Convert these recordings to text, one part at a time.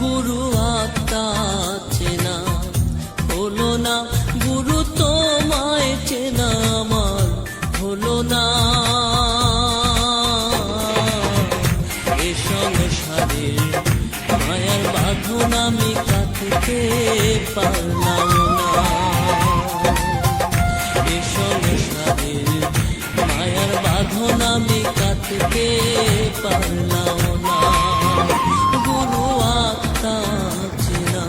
গুরু আত্মা চেনা হলো না, গুরু তোমায় চেনা আমার হলো না। এ সংসারের মায়ার বাঁধন আমি কাটতে পারলাম না। এ সংসারের মায়ার বাঁধন আমি কাটতে পারলাম না। গুরু আত্মা চেনা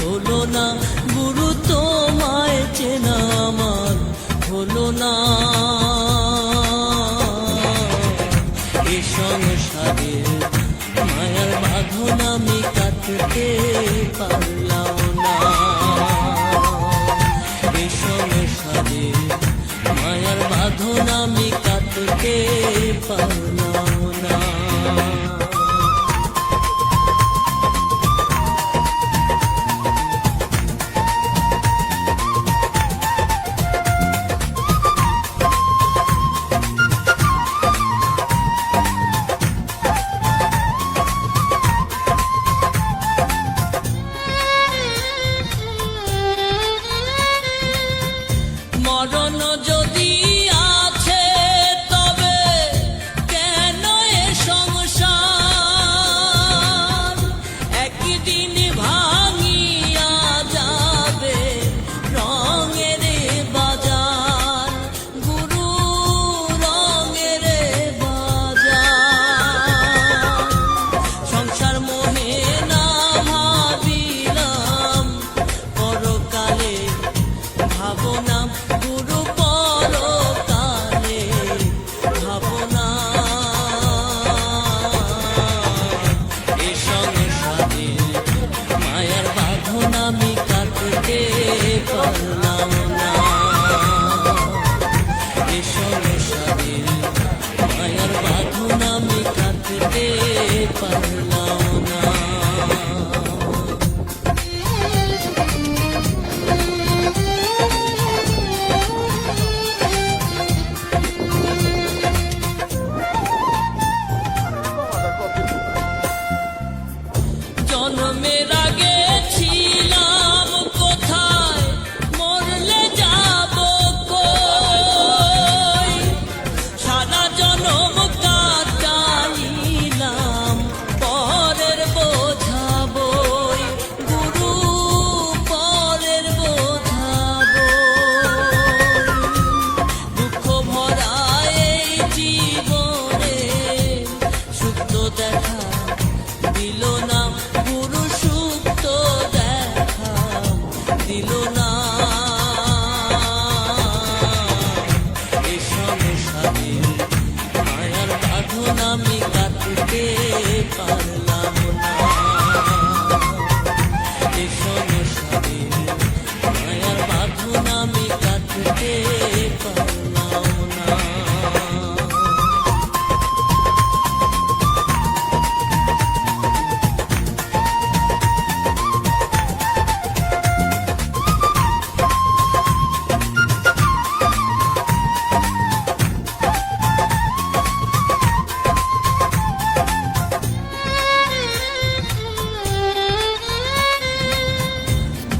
হলো না, গুরু তোমায় চেনা আমার হলো না। এ সংসারের মায়ার বাঁধন আমি কাটতে পারলাম না। এ সংসারের মায়ার বাঁধন আমি কাটতে পারলাম না। মরণ যদি আছে তবে কেন এ সংসার, একদিন ভাঙিয়া যাবে রঙের বাজার, গুরু রঙের বাজার। সংসার মোহে না ভাবিলাম পরকালে ভাবনা, গুরু পরকালে ভাবনা। এ সংসারের মায়ার বাঁধন আমি কাটতে পারলাম না। এ সংসারের মায়ার বাঁধন আমি কাটতে পারলাম না। জন্মের আগে ছিলাম কোথায়, মরলে যাব কই, সারা জনম কাটাইলাম পরের বোঝা বই, গুরু পরের বোঝা বই। দুঃখ ভরা এই জীবনে সুখ তো দেখা দিল না, গুরু সুখ তো দেখা দিল না। এ সংসারের মায়ার বাঁধন আমি কাটতে পারলাম না। এ সংসারের মায়ার বাঁধন আমি কাটতে পারলাম না।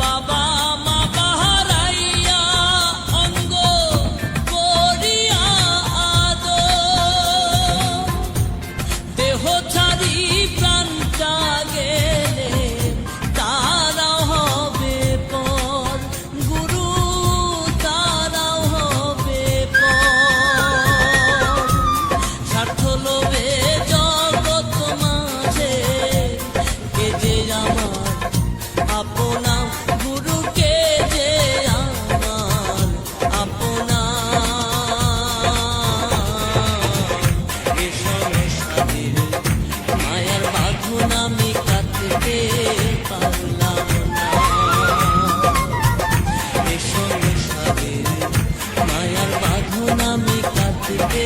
বাবা মা বাহারাইয়া অঙ্গ করিয়া আদর, দেহ ছাড়ি প্রাণটা গেলে তারাও হবে পর, গুরু তারাও হবে পর। স্বার্থ লোভে জগৎ মাঝে কে যে আমার আপনা, গুরুকে যে আমার আপনা। এ সংসারের মায়ার বাঁধন আমি কাটতে পারলাম না। এ সংসারের মায়ার বাঁধন আমি কাটতে